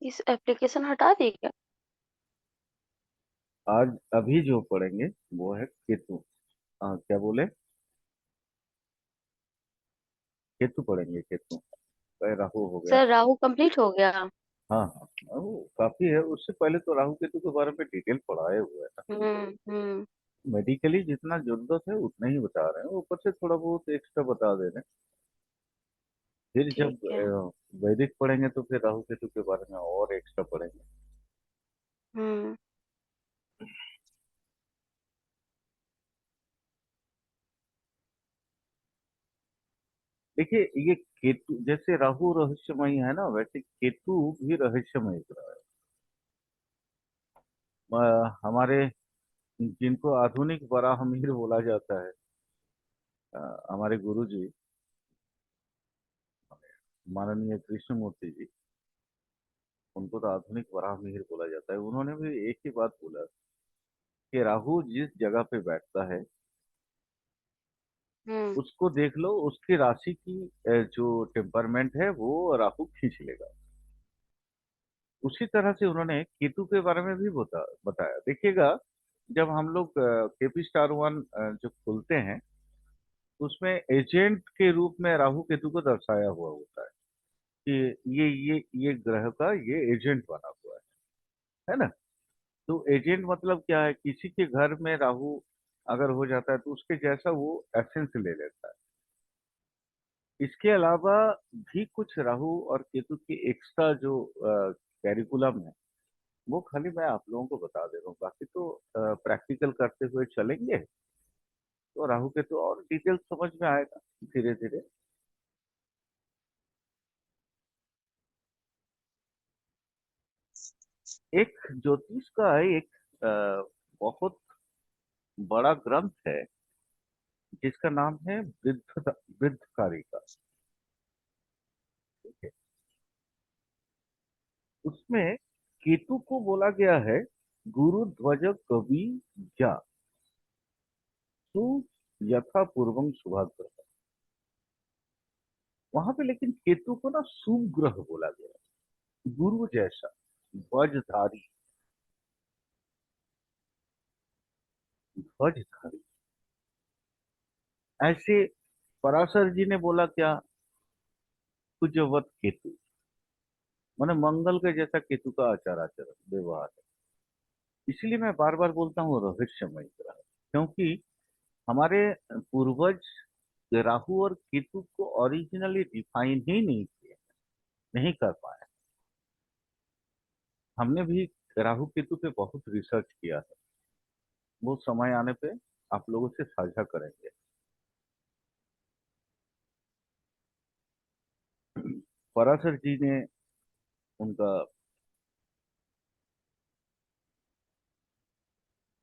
इस एप्लीकेशन हटा दी क्या? आज अभी जो पढ़ेंगे वो है केतु। क्या बोले? केतु पढ़ेंगे, केतु। राहु हो गया। सर राहु कंप्लीट हो गया। हाँ हाँ, वो काफी है। उससे पहले तो राहु केतु के बारे में डिटेल पढ़ाए हुए हैं। हम्म। मेडिकली जितना जरूरत है उतना ही बता रहे हैं, ऊपर से थोड़ा बहुत एक्स्ट्रा बता दे रहे हैं। फिर ठीक जब है। वैदिक पढ़ेंगे तो फिर राहु केतु के बारे में और एक्स्ट्रा पढ़ेंगे। हम्म। देखिए, ये केतु जैसे राहु रहस्यमयी है ना, वैसे केतु भी रहस्यमयी ग्रह है। हमारे जिनको आधुनिक वराहमिहिर बोला जाता है, हमारे गुरु जी माननीय कृष्णमूर्ति जी, उनको तो आधुनिक वराहमिहिर बोला जाता है। उन्होंने भी एक ही बात बोला कि राहु जिस जगह पे बैठता है हम्म। उसको देख लो, उसकी राशि की जो टेम्परमेंट है वो राहु खींच लेगा। उसी तरह से उन्होंने केतु के बारे में भी बताया। देखिएगा, जब हम लोग केपी स्टार वन जो खोलते हैं, उसमें एजेंट के रूप में राहु केतु को दर्शाया हुआ होता है कि ये ग्रह का ये एजेंट बना हुआ है ना। तो एजेंट मतलब क्या है? किसी के घर में राहु अगर हो जाता है तो उसके जैसा वो एसेंस ले लेता है। इसके अलावा भी कुछ राहु और केतु की एक्स्ट्रा जो कैरिकुलम है, वो खाली मैं आप लोगों को बता दे रहा हूँ। बाकी तो प्रैक्टिकल करते हुए चलेंगे तो राहु केतु और डिटेल समझ में आएगा धीरे धीरे। एक ज्योतिष का एक बहुत बड़ा ग्रंथ है जिसका नाम है वृद्धकारिका। ठीक है? उसमें केतु को बोला गया है गुरु ध्वज कवि जा सु यथा पूर्वम शुभाग्रह। वहां पे लेकिन केतु को ना शुभ ग्रह बोला गया, गुरु जैसा ध्वजधारी। ध्वजधारी ऐसे पराशर जी ने बोला क्या? कुजवत केतु, माने मंगल के जैसा केतु का आचार आचरण व्यवहार है। इसलिए मैं बार बार बोलता हूँ रहस्यमय ग्रह, क्योंकि हमारे पूर्वज राहु और केतु को ओरिजिनली डिफाइन ही नहीं किए, नहीं कर पाए। हमने भी राहु केतु पे बहुत रिसर्च किया है, वो समय आने पे आप लोगों से साझा करेंगे। पराशर जी ने उनका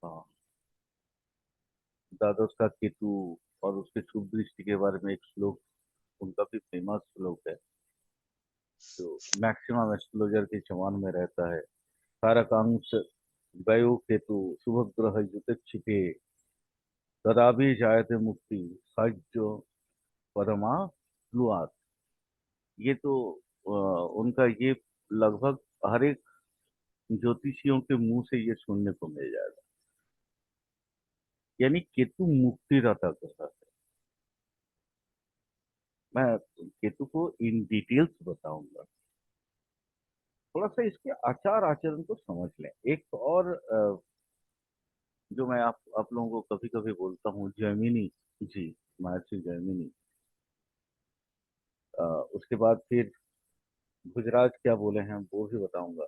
अ, द्वादश का केतु और उसके शुभ दृष्टि के बारे में एक श्लोक, उनका भी फेमस श्लोक है जो मैक्सिमम एस्ट्रोलॉजर के चमान में रहता है। कारकांश गयो केतु शुभ ग्रह युतक्षिते तदा भी जायते मुक्ति सज्जो परमा प्लुआत। ये तो उनका ये लगभग हर एक ज्योतिषियों के मुंह से ये सुनने को मिल जाएगा। यानी केतु मुक्तिदाता ग्रह है। मैं केतु को इन डिटेल्स बताऊंगा। थोड़ा सा इसके आचार आचरण को समझ लें। एक और जो मैं आप लोगों को कभी कभी बोलता हूँ, जैमिनी जी, महर्षि जैमिनी। उसके बाद फिर गुजरात क्या बोले हैं वो भी बताऊंगा।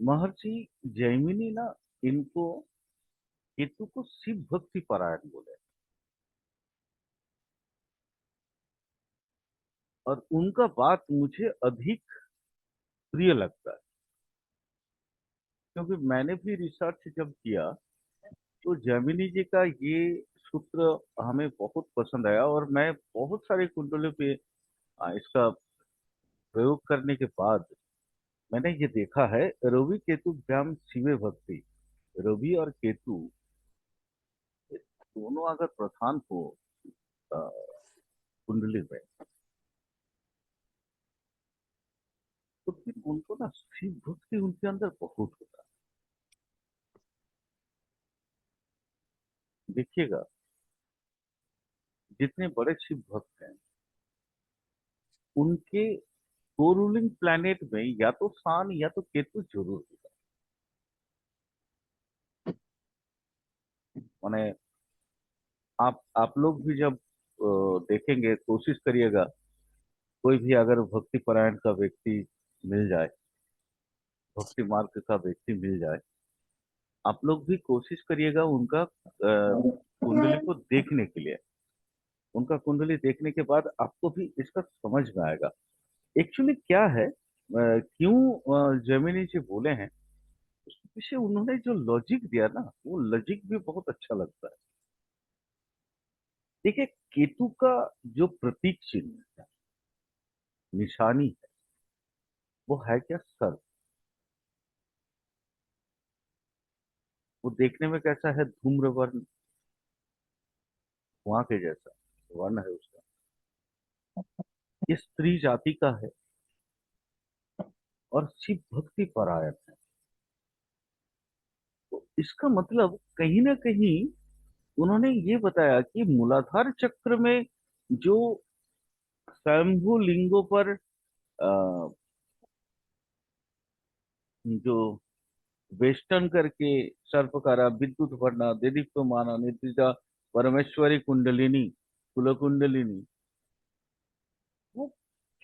महर्षि जैमिनी ना, इनको केतु को शिव भक्ति परायण बोले। और उनका बात मुझे अधिक प्रिय लगता है, क्योंकि मैंने भी रिसर्च जब किया तो जैमिनी जी का ये सूत्र हमें बहुत पसंद आया। और मैं बहुत सारे कुंडलों पे इसका प्रयोग करने के बाद मैंने ये देखा है, रवि केतु व्याम शिवे भक्ति। रवि और केतु दोनों अगर प्रधान हो अ, कुंडली में, तो फिर उनको ना शिव भक्ति उनके अंदर बहुत होता है। देखिएगा, जितने बड़े शिव भक्त हैं, उनके को रूलिंग प्लैनेट में या तो सान या तो केतु जरूर होगा। माने आप लोग भी जब देखेंगे, कोशिश करिएगा, कोई भी अगर भक्ति परायण का व्यक्ति मिल जाए, भक्ति मार्ग का व्यक्ति मिल जाए, आप लोग भी कोशिश करिएगा उनका कुंडली को देखने के लिए। उनका कुंडली देखने के बाद आपको भी इसका समझ में आएगा एक्चुअली क्या है, क्यों जेमिनी जी बोले हैं। उसके पीछे उन्होंने जो लॉजिक दिया ना, वो लॉजिक भी बहुत अच्छा लगता है। देखिए, केतु का जो प्रतीक चिन्ह है, निशानी है, वो है क्या? सर्प। वो देखने में कैसा है? धूम्र वर्ण, धुआं के जैसा वर्ण है उसका। ये स्त्री जाति का है और शिव भक्ति परायण है। तो इसका मतलब कहीं ना कहीं उन्होंने ये बताया कि मूलाधार चक्र में जो स्वयंभू लिंगों पर जो वेष्टन करके सर्पकारा विद्युत वर्णा देदीप्यमाना निद्रिजा परमेश्वरी कुंडलिनी कुल कुंडलिनी, वो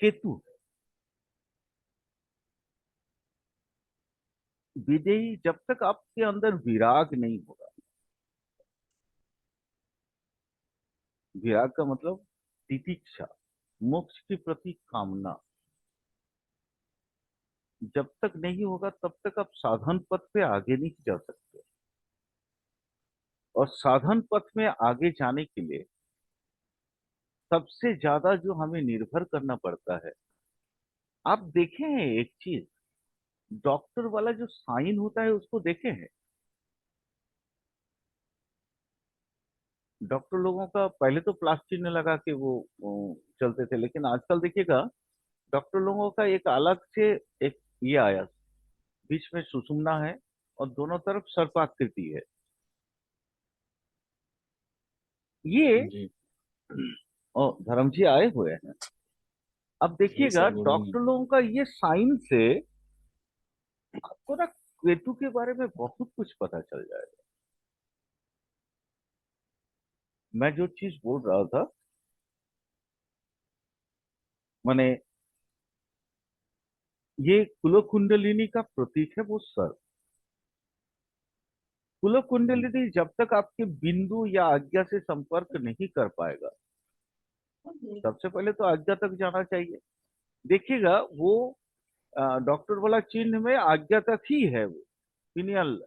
केतु है। विदेही, जब तक आपके अंदर विराग नहीं होगा, विराग का मतलब तितिक्षा, मोक्ष के प्रति कामना, जब तक नहीं होगा तब तक आप साधन पथ पे आगे नहीं जा सकते। और साधन पथ में आगे जाने के लिए सबसे ज्यादा जो हमें निर्भर करना पड़ता है, आप देखे हैं एक चीज, डॉक्टर वाला जो साइन होता है उसको देखे हैं? डॉक्टर लोगों का पहले तो प्लास चिन्ह लगा के वो चलते थे, लेकिन आजकल देखिएगा डॉक्टर लोगों का एक अलग से एक ये आया, बीच में सुषुम्ना है और दोनों तरफ सर्पाकृति है। ये जी। और धर्म जी आए हुए हैं। अब जी देखिएगा सर, गुड डॉक्टर इवनिंग। लोगों का ये साइन से आपको ना केतु के बारे में बहुत कुछ पता चल जाएगा। मैं जो चीज बोल रहा था, माने ये कुल कुंडलिनी का प्रतीक है वो सर। कुल कुंडलिनी जब तक आपके बिंदु या आज्ञा से संपर्क नहीं कर पाएगा, सबसे पहले तो आज्ञा तक जाना चाहिए। देखिएगा वो डॉक्टर वाला चिन्ह में आज्ञा तक ही है, वो पीनियल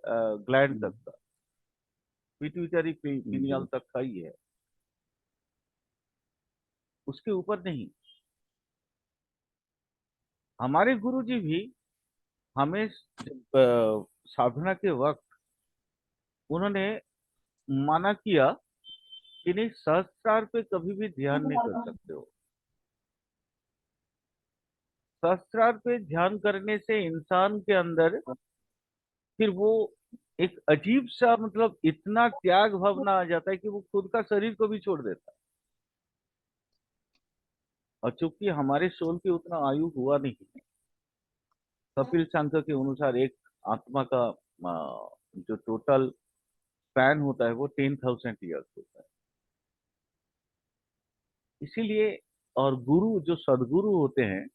ग्लैंड तक का, पिट्यूटरी पीनियल जी। तक का ही है, उसके ऊपर नहीं। हमारे गुरु जी भी हमें साधना के वक्त उन्होंने माना किया कि नहीं, सहस्त्रार पे कभी भी ध्यान नहीं कर सकते हो। सहस्त्रार पे ध्यान करने से इंसान के अंदर फिर वो एक अजीब सा, मतलब इतना त्याग भावना आ जाता है कि वो खुद का शरीर को भी छोड़ देता है। और चूंकि हमारे सोल की उतना आयु हुआ नहीं है, कपिल सांख्य के अनुसार एक आत्मा का जो टोटल स्पैन होता है वो 10,000 ईयर्स होता है। इसीलिए, और गुरु जो सदगुरु होते हैं,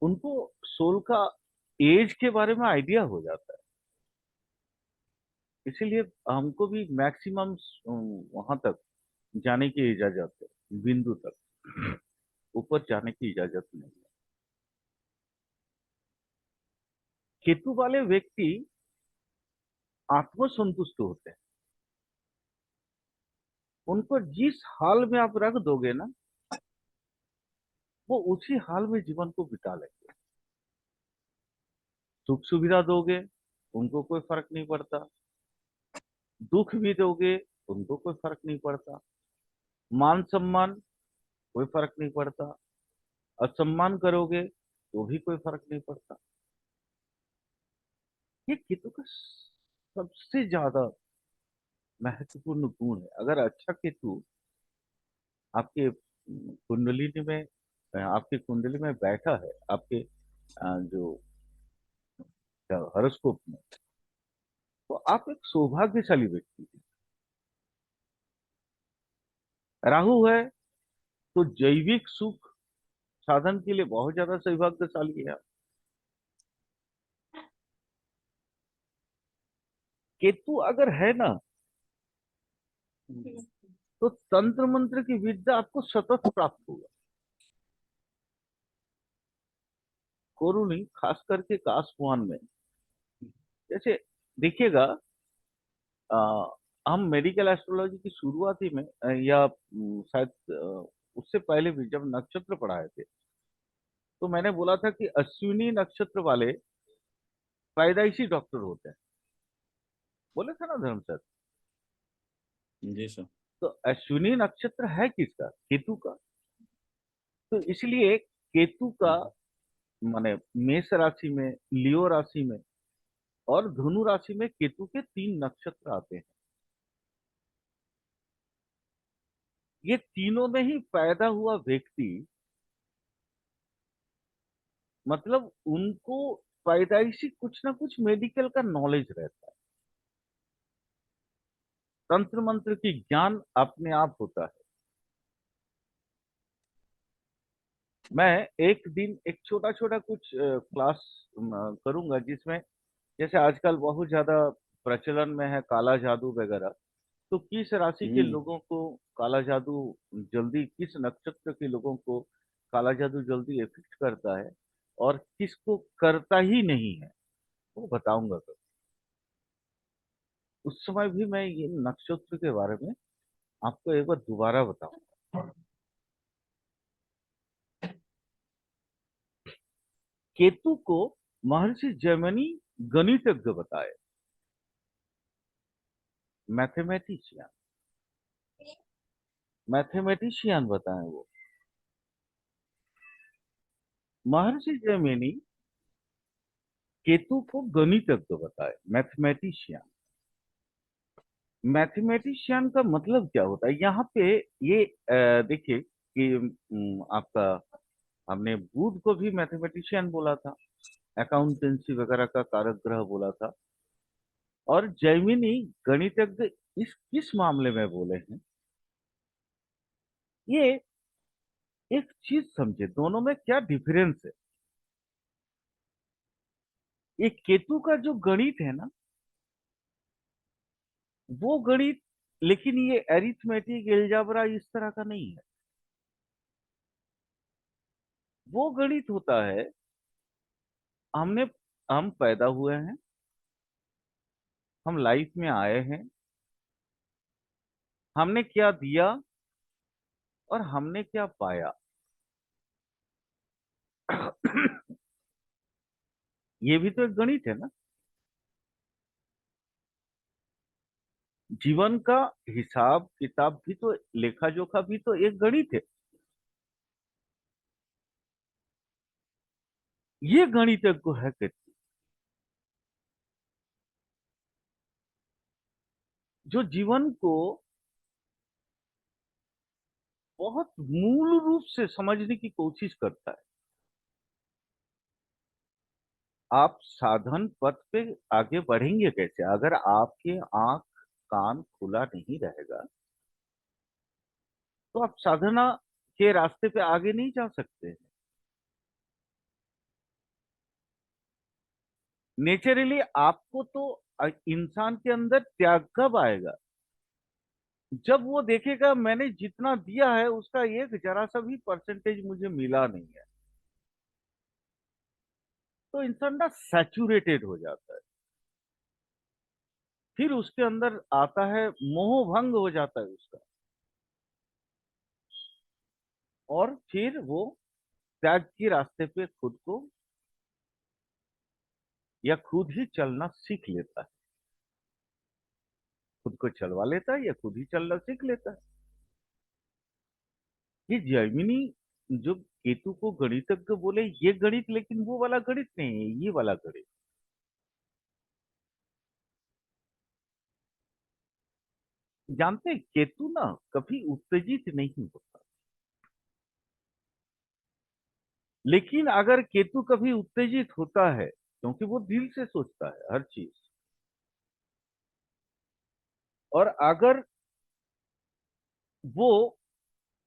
उनको सोल का एज के बारे में आइडिया हो जाता है। इसीलिए हमको भी मैक्सिमम वहां तक जाने की इजाजत है, बिंदु तक ऊपर जाने की इजाजत नहीं है। केतु वाले व्यक्ति आत्मसंतुष्ट होते हैं। उनको जिस हाल में आप रख दोगे ना, वो उसी हाल में जीवन को बिता लेंगे। सुख सुविधा दोगे, उनको कोई फर्क नहीं पड़ता। दुख भी दोगे, उनको कोई फर्क नहीं पड़ता। मान सम्मान, कोई फर्क नहीं पड़ता। असम्मान करोगे, तो भी कोई फर्क नहीं पड़ता। ये केतु का सबसे ज्यादा महत्वपूर्ण गुण है। अगर अच्छा केतु आपके आपकी कुंडली में बैठा है, आपके जो हॉरोस्कोप में, तो आप एक सौभाग्यशाली व्यक्ति हैं। राहु है तो जैविक सुख साधन के लिए बहुत ज्यादा सौभाग्यशाली है। केतु अगर है ना, तो तंत्र मंत्र की विद्या आपको सतत प्राप्त होगा। कोरुणी खास करके कासवान में, जैसे देखिएगा, अ, हम मेडिकल एस्ट्रोलॉजी की शुरुआती में या शायद उससे पहले भी जब नक्षत्र पढ़ाए थे, तो मैंने बोला था कि अश्विनी नक्षत्र वाले पैदाइशी डॉक्टर होते हैं। बोले थे ना धर्म सर? जी सर। तो अश्विनी नक्षत्र है किसका? केतु का। तो इसलिए केतु का माने मेष राशि में, लियो राशि में और धनु राशि में केतु के 3 नक्षत्र आते हैं। ये तीनों में ही पैदा हुआ व्यक्ति, मतलब उनको पैदाइशी कुछ ना कुछ मेडिकल का नॉलेज रहता है। तंत्र मंत्र की ज्ञान अपने आप होता है। मैं एक दिन एक छोटा छोटा कुछ क्लास करूंगा, जिसमें जैसे आजकल बहुत ज्यादा प्रचलन में है काला जादू वगैरह। तो किस राशि के हम्म। लोगों को काला जादू जल्दी, किस नक्षत्र के लोगों को काला जादू जल्दी इफेक्ट करता है और किसको करता ही नहीं है, वो बताऊंगा। तो उस समय भी मैं ये नक्षत्र के बारे में आपको एक बार दोबारा बताऊंगा। केतु को महर्षि जैमिनी गणितज्ञ बताए, मैथमेटिशियन, मैथमेटिशियन बताए वो। महर्षि जैमिनी केतु को गणितज्ञ बताए, मैथमेटिशियन। मैथमेटिशियन का मतलब क्या होता है यहाँ पे? ये देखिए कि आपका, हमने बुध को भी मैथमेटिशियन बोला था, अकाउंटेंसी वगैरह का कारक ग्रह बोला था। और जैमिनी गणितज्ञ इस किस मामले में बोले हैं? ये एक चीज समझे, दोनों में क्या डिफरेंस है। ये केतु का जो गणित है ना, वो गणित, लेकिन ये अरिथमेटिक एलजाब्रा इस तरह का नहीं है। वो गणित होता है, हमने हम पैदा हुए हैं, हम लाइफ में आए हैं, हमने क्या दिया और हमने क्या पाया। ये भी तो एक गणित है ना। जीवन का हिसाब किताब भी तो, लेखा जोखा भी तो एक गणित है। ये गणितज्ञ है केतु, जो जीवन को बहुत मूल रूप से समझने की कोशिश करता है। आप साधन पथ पे आगे बढ़ेंगे कैसे? अगर आपके आंख कान खुला नहीं रहेगा, तो आप साधना के रास्ते पे आगे नहीं जा सकते। नेचुरली आपको तो इंसान के अंदर त्याग कब आएगा? जब वो देखेगा मैंने जितना दिया है उसका एक जरा सा भी परसेंटेज मुझे मिला नहीं है, तो इंसान ना सैचुरेटेड हो जाता है। फिर उसके अंदर आता है, मोह भंग हो जाता है उसका, और फिर वो त्याग के रास्ते पे खुद को या खुद ही चलना सीख लेता है। खुद को चलवा लेता है या खुद ही चलना सीख लेता है। ये जैमिनी जो केतु को गणितज्ञ बोले ये गणित, लेकिन वो वाला गणित नहीं है, ये वाला गणित। जानते हैं केतु ना कभी उत्तेजित नहीं होता, लेकिन अगर केतु कभी उत्तेजित होता है, क्योंकि वो दिल से सोचता है हर चीज, और अगर वो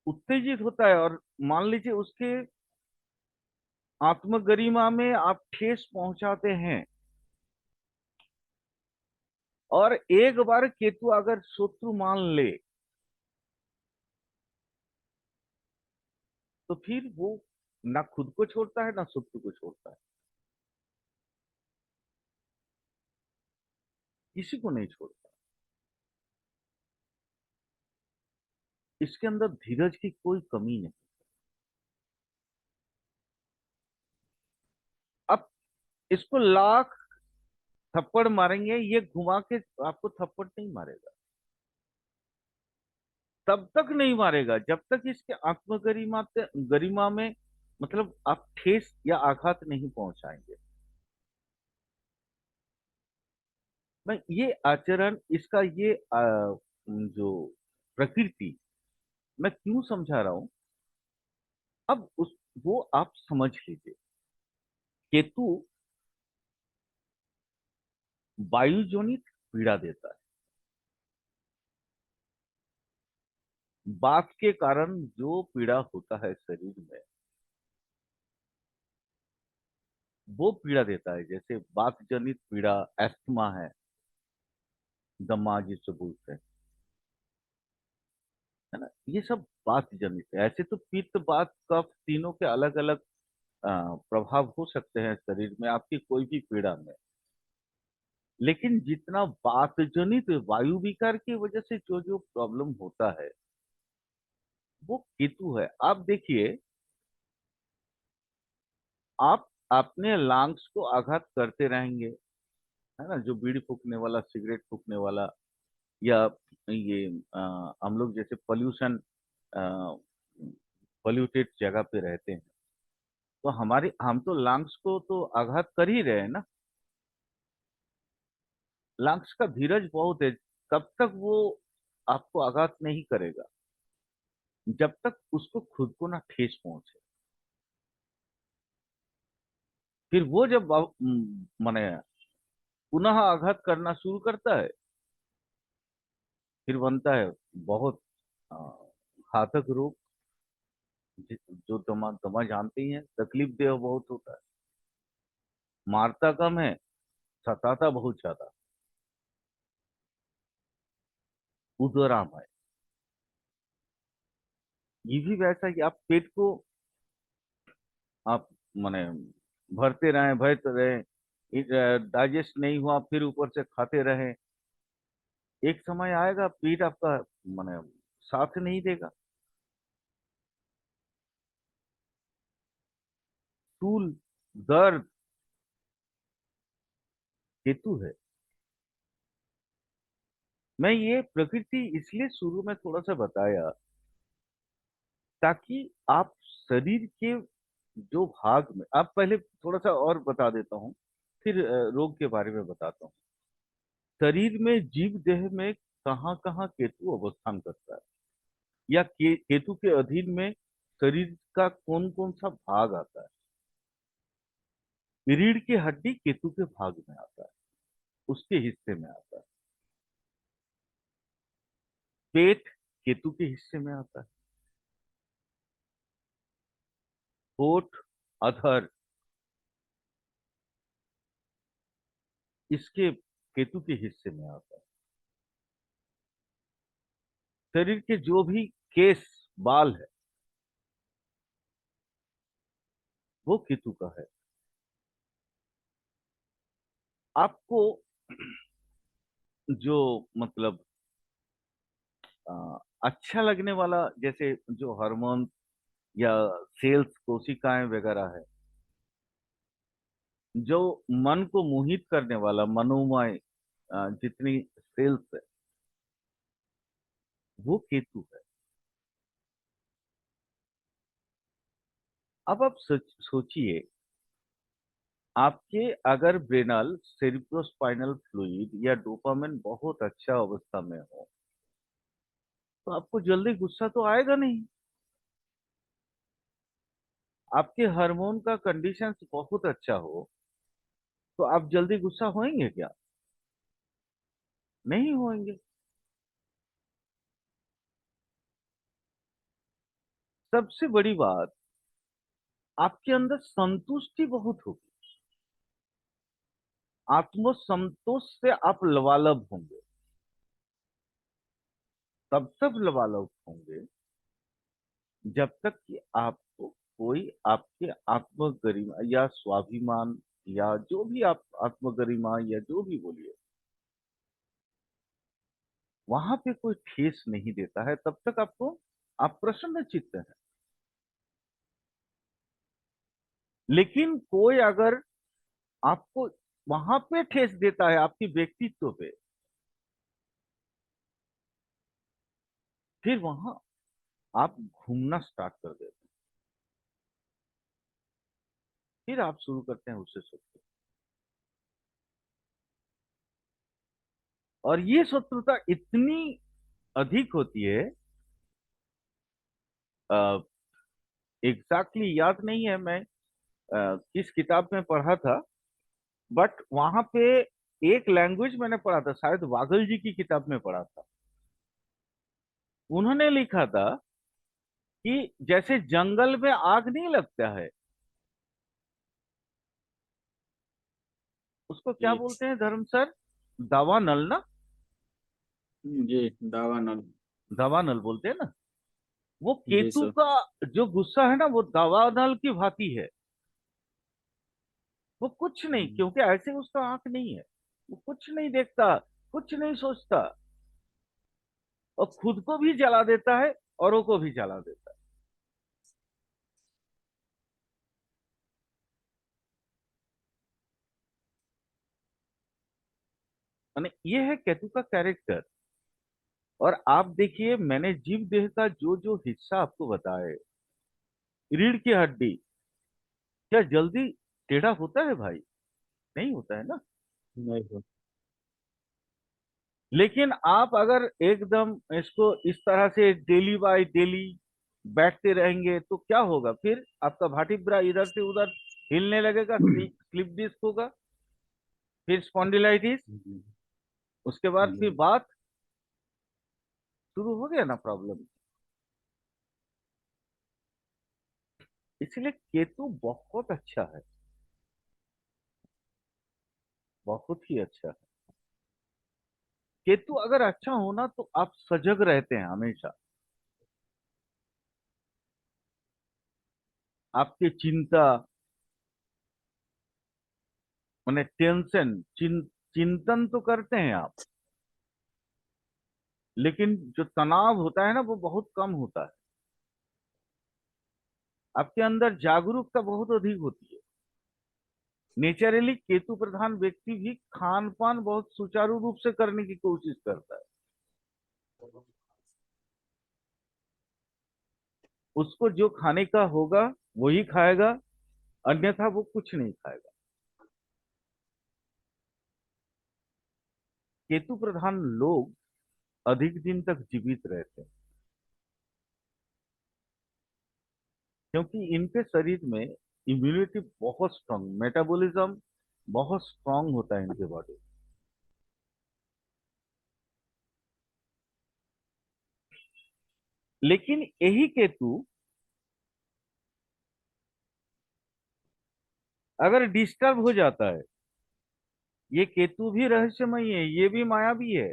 उत्तेजित होता है और मान लीजिए उसके आत्मगरिमा में आप ठेस पहुंचाते हैं, और एक बार केतु अगर शत्रु मान ले, तो फिर वो ना खुद को छोड़ता है ना शत्रु को छोड़ता है, किसी को नहीं छोड़ता। इसके अंदर धीरज की कोई कमी नहीं। अब इसको लाख थप्पड़ मारेंगे, ये घुमा के आपको थप्पड़ नहीं मारेगा, तब तक नहीं मारेगा जब तक इसके आत्मगरिमा गरिमा में मतलब आप ठेस या आघात नहीं पहुंचाएंगे। मैं ये आचरण इसका ये जो प्रकृति मैं क्यों समझा रहा हूं, अब उस वो आप समझ लीजिए। केतु वायुजनित पीड़ा देता है। बात के कारण जो पीड़ा होता है शरीर में, वो पीड़ा देता है। जैसे बात जनित पीड़ा, एस्थमा दमा जिससे बोलते हैं, है ना, ये सब बात जनित है। ऐसे तो पित्त वात कफ तीनों के अलग अलग प्रभाव हो सकते हैं शरीर में आपकी कोई भी पीड़ा में, लेकिन जितना बात जनित वायु विकार की वजह से जो जो प्रॉब्लम होता है, वो केतु है। आप देखिए, आप अपने लंग्स को आघात करते रहेंगे, है ना, जो बीड़ी फूकने वाला, सिगरेट फूकने वाला, या ये हम लोग जैसे पोल्यूशन, पोल्यूटेड जगह पे रहते हैं, तो हमारे हम तो लंग्स को तो आघात कर ही रहे हैं ना। लंग्स का धीरज बहुत है, तब तक वो आपको आघात नहीं करेगा जब तक उसको खुद को ना ठेस पहुंचे। फिर वो जब माने पुनः आघात करना शुरू करता है, फिर बनता है बहुत अ, घातक रोग। जो दमा दमा जानते ही हैं, तकलीफ देह बहुत होता है, मारता कम है, सताता बहुत ज्यादा। उदराम है। ये भी वैसा कि आप पेट को आप माने भरते रहें, भरते रहें, डाइजेस्ट नहीं हुआ, फिर ऊपर से खाते रहें, एक समय आएगा पेट आपका माने साथ नहीं देगा। टूल, दर्द, हेतु है। मैं ये प्रकृति इसलिए शुरू में थोड़ा सा बताया, ताकि आप शरीर के जो भाग में, आप पहले थोड़ा सा और बता देता हूँ, फिर रोग के बारे में बताता हूँ। शरीर में जीव देह में कहाँ कहाँ केतु अवस्थान करता है, या केतु के अधीन में शरीर का कौन कौन सा भाग आता है। रीढ़ की हड्डी केतु के भाग में आता है, उसके हिस्से में आता है। पेट केतु के हिस्से में आता है। होठ, अधर, इसके केतु के हिस्से में आता है। शरीर के जो भी केस, बाल है, वो केतु का है। आपको जो मतलब अच्छा लगने वाला, जैसे जो हार्मोन या सेल्स कोशिकाएं वगैरह है, जो मन को मोहित करने वाला मनोमय जितनी सेल्स है, वो केतु है। अब आप सोचिए, आपके अगर ब्रेनल सेरिब्रोस्पाइनल फ्लूइड या डोपामिन बहुत अच्छा अवस्था में हो, तो आपको जल्दी गुस्सा तो आएगा नहीं। आपके हार्मोन का कंडीशन बहुत अच्छा हो, तो आप जल्दी गुस्सा होएंगे क्या? नहीं होएंगे। सबसे बड़ी बात, आपके अंदर संतुष्टि बहुत होगी। आत्म संतोष से आप लबालब होंगे। तब तक लबालब होंगे जब तक कि आपको कोई आपके आत्मगरिमा या स्वाभिमान, या जो भी आप आत्मगरिमा या जो भी बोलिए, वहां पे कोई ठेस नहीं देता है, तब तक आपको, आप प्रसन्न चित्त हैं। लेकिन कोई अगर आपको वहां पे ठेस देता है आपकी व्यक्तित्व पे, फिर वहां आप घूमना स्टार्ट कर देते हैं। फिर आप शुरू करते हैं उससे शत्रु। और ये शत्रुता इतनी अधिक होती है, एग्जैक्टली याद नहीं है मैं किस किताब में पढ़ा था, बट वहां पे एक लैंग्वेज मैंने पढ़ा था, शायद वागल जी की किताब में पढ़ा था। उन्होंने लिखा था कि जैसे जंगल में आग नहीं लगता है, उसको क्या जी बोलते हैं धर्म सर? दावानल ना? जी, दावानल। दावानल बोलते हैं ना? वो जी केतु सर। का जो गुस्सा है ना, वो दावानल की भांति है। वो कुछ नहीं, क्योंकि ऐसे उसका आंख नहीं है, वो कुछ नहीं देखता, कुछ नहीं सोचता, और खुद को भी जला देता है, औरों को भी जला देता है। माने ये है केतु का कैरेक्टर। और आप देखिए, मैंने जीव देह का जो जो हिस्सा आपको बताया, रीढ़ की हड्डी, क्या जल्दी टेढ़ा होता है भाई? नहीं होता है ना। नहीं सर। लेकिन आप अगर एकदम इसको इस तरह से डेली बाय डेली बैठते रहेंगे, तो क्या होगा? फिर आपका भाटीब्रा इधर से उधर हिलने लगेगा, स्लिप डिस्क होगा, फिर स्पॉन्डिलाइटिस, उसके बाद फिर बात शुरू हो गया ना प्रॉब्लम। इसलिए केतु बहुत अच्छा है, बहुत ही अच्छा है। केतु अगर अच्छा होना तो आप सजग रहते हैं हमेशा। आपकी चिंता, माने टेंशन, चिंतन तो करते हैं आप, लेकिन जो तनाव होता है ना, वो बहुत कम होता है। आपके अंदर जागरूकता बहुत अधिक होती है। नेचुरली केतु प्रधान व्यक्ति भी खान पान बहुत सुचारू रूप से करने की कोशिश करता है। उसको जो खाने का होगा वही खाएगा, अन्यथा वो कुछ नहीं खाएगा। केतु प्रधान लोग अधिक दिन तक जीवित रहते हैं, क्योंकि इनके शरीर में इम्यूनिटी बहुत स्ट्रांग, मेटाबॉलिज्म बहुत स्ट्रांग होता है इनके बॉडी। लेकिन यही केतु अगर डिस्टर्ब हो जाता है, ये केतु भी रहस्यमयी है, ये भी मायावी है।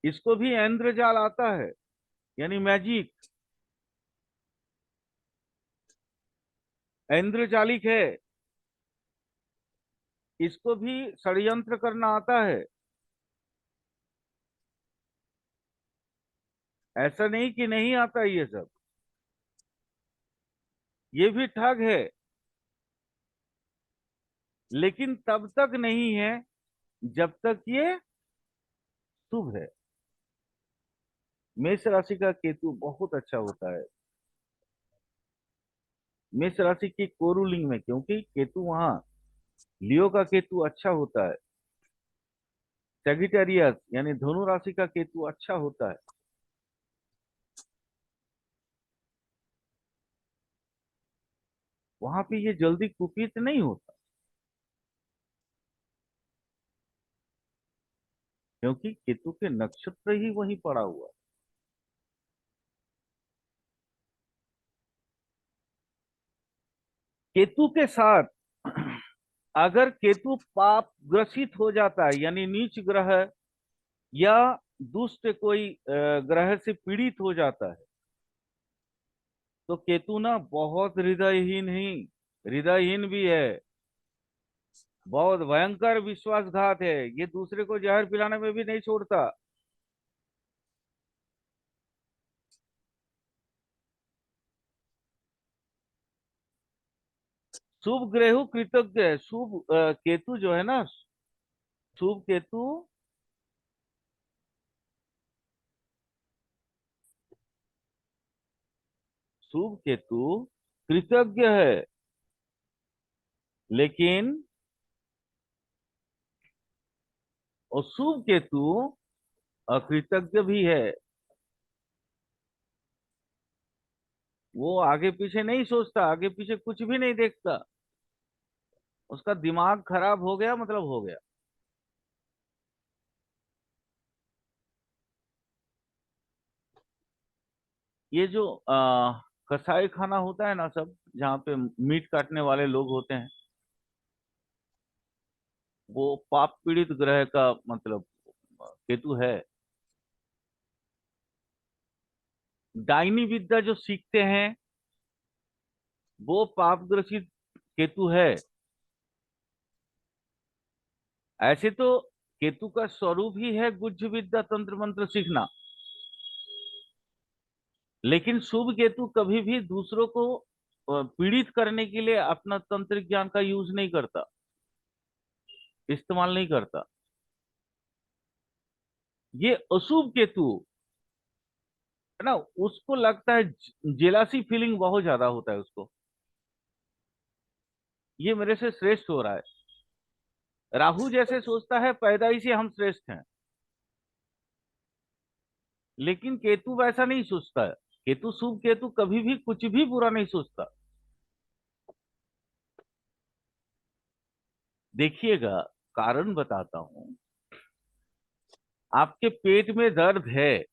इसको भी इंद्रजाल आता है, यानी मैजिक, इंद्रजालिक है। इसको भी षड्यंत्र करना आता है। ऐसा नहीं कि नहीं आता ये सब, ये भी ठग है, लेकिन तब तक नहीं है जब तक ये शुभ है। मेष राशि का केतु बहुत अच्छा होता है। मेष राशि की कोरुलिंग में, क्योंकि केतु वहां, लियो का केतु अच्छा होता है, सेजिटेरियस यानी धनु राशि का केतु अच्छा होता है। वहां पे ये जल्दी कुपित नहीं होता, क्योंकि केतु के नक्षत्र ही वहीं पड़ा हुआ है। केतु के साथ अगर केतु पाप ग्रसित हो जाता है, यानी नीच ग्रह या दुष्ट कोई ग्रह से पीड़ित हो जाता है, तो केतु ना बहुत हृदयहीन ही, हृदयहीन भी है, बहुत भयंकर विश्वासघात है, ये दूसरे को जहर पिलाने में भी नहीं छोड़ता। शुभ ग्रह कृतज्ञ है, शुभ केतु जो है ना, शुभ केतु, शुभ केतु कृतज्ञ है, लेकिन अशुभ केतु अकृतज्ञ भी है। वो आगे पीछे नहीं सोचता, आगे पीछे कुछ भी नहीं देखता, उसका दिमाग खराब हो गया मतलब हो गया। ये जो कसाई खाना होता है ना सब, जहाँ पे मीट काटने वाले लोग होते हैं, वो पाप पीड़ित ग्रह का मतलब केतु है। डाइनी विद्या जो सीखते हैं वो पाप ग्रसित केतु है। ऐसे तो केतु का स्वरूप ही है गुज्ज विद्या तंत्र मंत्र सीखना, लेकिन शुभ केतु कभी भी दूसरों को पीड़ित करने के लिए अपना तंत्र ज्ञान का यूज नहीं करता, इस्तेमाल नहीं करता। ये अशुभ केतु है ना, उसको लगता है जेलासी फीलिंग बहुत ज्यादा होता है उसको, ये मेरे से श्रेष्ठ हो रहा है। राहु जैसे सोचता है पैदाइश से हम श्रेष्ठ हैं, लेकिन केतु वैसा नहीं सोचता है। केतु, शुभ केतु कभी भी कुछ भी बुरा नहीं सोचता। देखिएगा, कारण बताता हूं। आपके पेट में दर्द है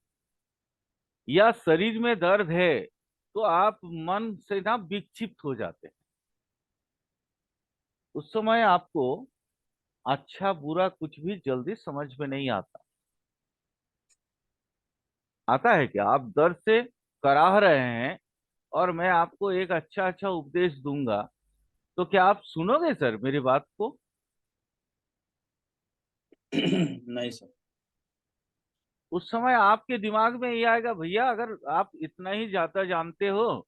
या शरीर में दर्द है, तो आप मन से ना विक्षिप्त हो जाते हैं। उस समय आपको अच्छा बुरा कुछ भी जल्दी समझ में नहीं आता। आता है कि आप दर्द से कराह रहे हैं और मैं आपको एक अच्छा अच्छा उपदेश दूंगा, तो क्या आप सुनोगे सर मेरी बात को? नहीं सर। उस समय आपके दिमाग में ये आएगा, भैया अगर आप इतना ही ज्यादा जानते हो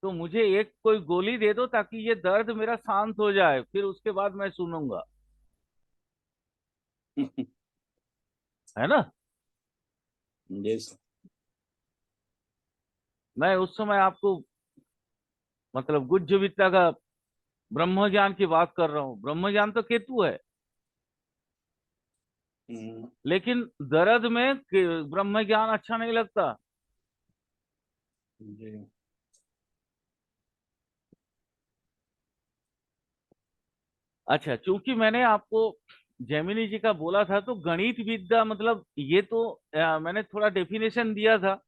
तो मुझे एक कोई गोली दे दो ताकि ये दर्द मेरा शांत हो जाए, फिर उसके बाद मैं सुनूंगा। है ना? जी सर। मैं उस समय आपको मतलब गुज्ज विद्या का ब्रह्म ज्ञान की बात कर रहा हूँ। ब्रह्म ज्ञान तो केतु है, हम्म, लेकिन दर्द में ब्रह्म ज्ञान अच्छा नहीं लगता। जी। अच्छा, क्योंकि मैंने आपको जैमिनी जी का बोला था, तो गणित विद्या मतलब ये तो मैंने थोड़ा डेफिनेशन दिया था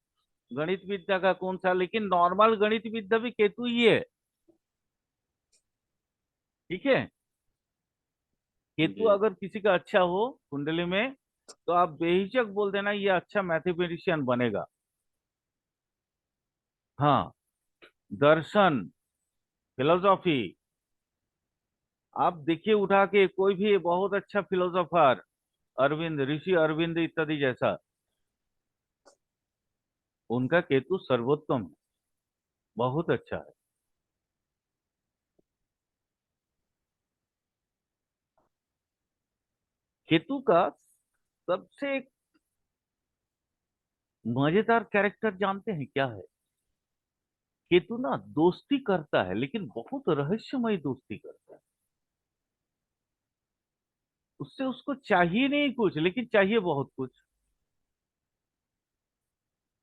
गणित विद्या का कौन सा, लेकिन नॉर्मल गणित विद्या भी केतु ही है। ठीक है? केतु जी। अगर किसी का अच्छा हो कुंडली में, तो आप बेहिचक बोल देना ये अच्छा मैथमेटिशियन बनेगा। हाँ, दर्शन, फिलोसॉफी, आप देखिए उठा के कोई भी बहुत अच्छा फिलोसोफर, अरविंद, ऋषि अरविंद इत्यादि जैसा, उनका केतु सर्वोत्तम है, बहुत अच्छा है। केतु का सबसे एक मजेदार कैरेक्टर जानते हैं क्या है? केतु ना दोस्ती करता है, लेकिन बहुत रहस्यमय दोस्ती करता है। उससे उसको चाहिए नहीं कुछ, लेकिन चाहिए बहुत कुछ।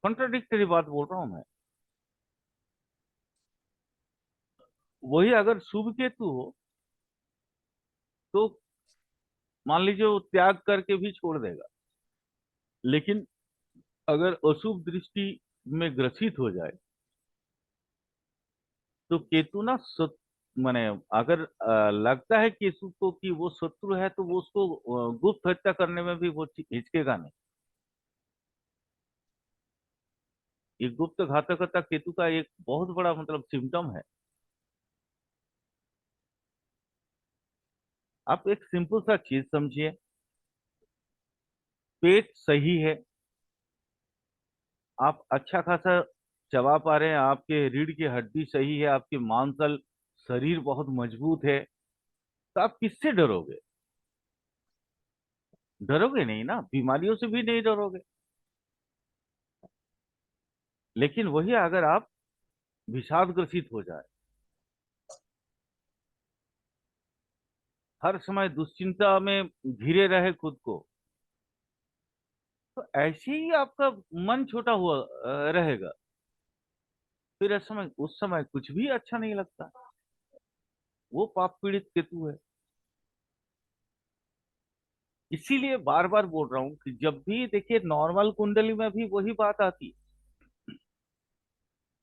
कॉन्ट्राडिक्टरी बात बोल रहा हूं मैं। वही अगर शुभ केतु हो तो मान लीजिए वो त्याग करके भी छोड़ देगा, लेकिन अगर अशुभ दृष्टि में ग्रसित हो जाए तो केतु ना माने अगर लगता है केतु को कि वो शत्रु है, तो वो उसको गुप्त हत्या करने में भी वो हिचकेगा नहीं। ये गुप्त घातकता केतु का एक बहुत बड़ा मतलब सिम्टम है। आप एक सिंपल सा चीज समझिए, पेट सही है, आप अच्छा खासा चबा पा रहे हैं, आपके रीढ़ की हड्डी सही है, आपके मांसल शरीर बहुत मजबूत है, तो आप किससे डरोगे? डरोगे नहीं ना, बीमारियों से भी नहीं डरोगे। लेकिन वही अगर आप विषादग्रसित हो जाए, हर समय दुश्चिंता में घिरे रहे खुद को, तो ऐसे ही आपका मन छोटा हुआ रहेगा। फिर उस समय कुछ भी अच्छा नहीं लगता। वो पाप पीड़ित केतु है। इसीलिए बार बार बोल रहा हूं कि जब भी देखिए नॉर्मल कुंडली में भी वही बात आती है।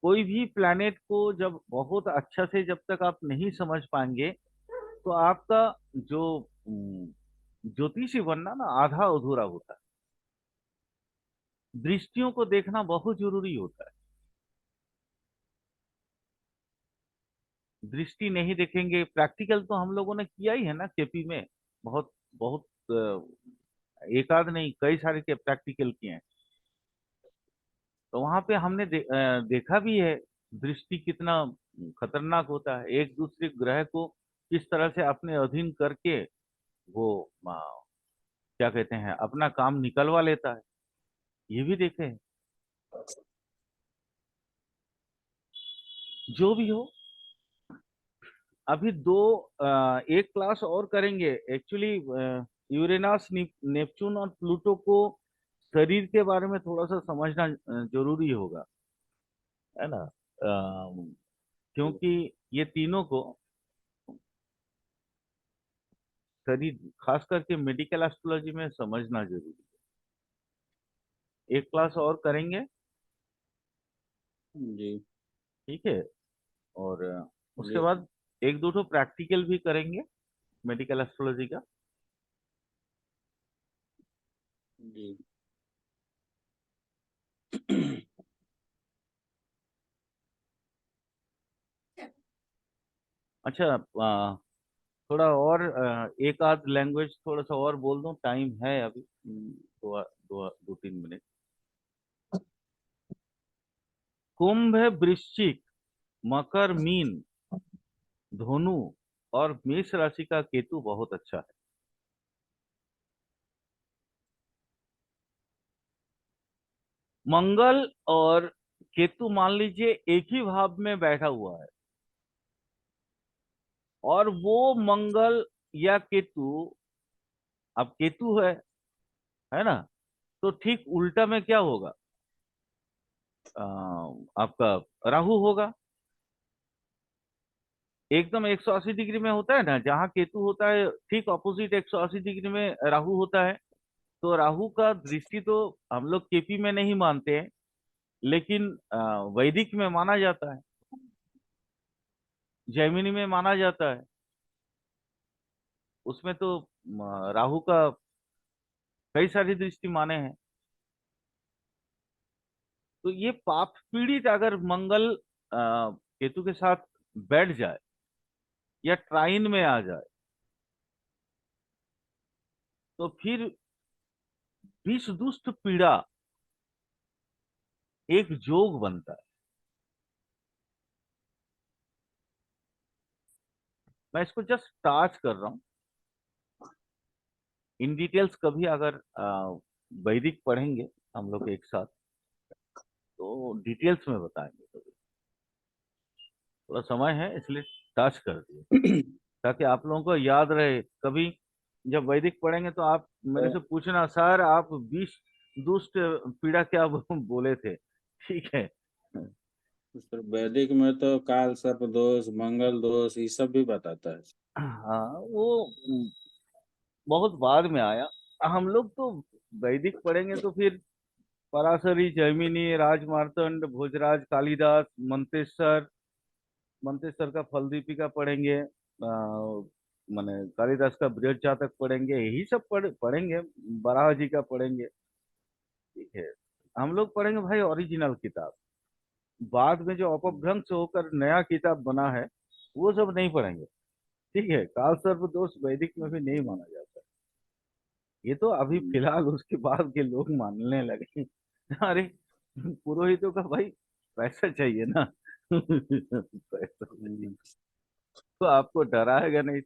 कोई भी प्लैनेट को जब बहुत अच्छा से जब तक आप नहीं समझ पाएंगे, तो आपका जो ज्योतिषी बनना ना आधा अधूरा होता है। दृष्टियों को देखना बहुत जरूरी होता है। दृष्टि नहीं देखेंगे, प्रैक्टिकल तो हम लोगों ने किया ही है ना केपी में। बहुत बहुत एक आध नहीं, कई सारे के प्रैक्टिकल किए हैं। तो वहां पे हमने देखा भी है दृष्टि कितना खतरनाक होता है। एक दूसरे ग्रह को किस तरह से अपने अधीन करके वो क्या कहते हैं, अपना काम निकलवा लेता है, ये भी देखे हैं। जो भी हो, अभी एक क्लास और करेंगे एक्चुअली। यूरेनस, नेपच्यून और प्लूटो को शरीर के बारे में थोड़ा सा समझना जरूरी होगा, है ना। क्योंकि ये तीनों को शरीर, खास करके मेडिकल एस्ट्रोलॉजी में समझना जरूरी है। एक क्लास और करेंगे, जी। ठीक है। और उसके जी। बाद एक दो ठो प्रैक्टिकल भी करेंगे मेडिकल एस्ट्रोलॉजी का। जी। अच्छा, थोड़ा और एक आध लैंग्वेज थोड़ा सा और बोल दूं, टाइम है अभी। दो दो दो तीन मिनट। कुंभ है, वृश्चिक, मकर, मीन, धनु और मेष राशि का केतु बहुत अच्छा है। मंगल और केतु मान लीजिए एक ही भाव में बैठा हुआ है, और वो मंगल या केतु, अब केतु है ना, तो ठीक उल्टा में क्या होगा? अ, आपका राहु होगा। एकदम 180 डिग्री में होता है ना, जहां केतु होता है ठीक ऑपोजिट 180 डिग्री में राहु होता है। तो राहु का दृष्टि तो हम लोग केपी में नहीं मानते हैं, लेकिन वैदिक में माना जाता है, जैमिनी में माना जाता है। उसमें तो राहु का कई सारी दृष्टि माने हैं। तो ये पाप पीड़ित अगर मंगल केतु के साथ बैठ जाए या ट्राइन में आ जाए, तो फिर विष दुष्ट पीड़ा एक जोग बनता है। मैं इसको जस्ट टच कर रहा हूँ। इन डिटेल्स कभी अगर वैदिक पढ़ेंगे हम लोग एक साथ, तो डिटेल्स में बताएंगे कभी। थोड़ा समय है इसलिए टच कर दिए, ताकि आप लोगों को याद रहे। कभी जब वैदिक पढ़ेंगे तो आप मेरे से पूछना, सर आप 20 दुष्ट पीड़ा क्या बोले थे, ठीक है। सर वैदिक में तो काल सर्प दोष, मंगल दोष, ये सब भी बताता है। हाँ वो बहुत बाद में आया। हम लोग तो वैदिक पढ़ेंगे तो फिर पराशरी, जैमिनी, राजमार्तंड, भोजराज, कालिदास, मंतेश्वर, मंतेश्वर का फलदीपिका पढ़ेंगे, माने कालिदास का बृहद जातक पढ़ेंगे, यही सब पढ़ेंगे। बराह जी का पढ़ेंगे, ठीक है। हम लोग पढ़ेंगे भाई ओरिजिनल किताब। बाद में जो अपभ्रंश होकर नया किताब बना है वो सब नहीं पढ़ेंगे, ठीक है। काल सर्प दोष वैदिक में भी नहीं माना जाता। ये तो अभी फिलहाल उसके बाद के लोग मानने लगे। अरे पुरोहितों का भाई पैसा चाहिए ना। पैसा चाहिए हम्म। तो आपको डराएगा नहीं।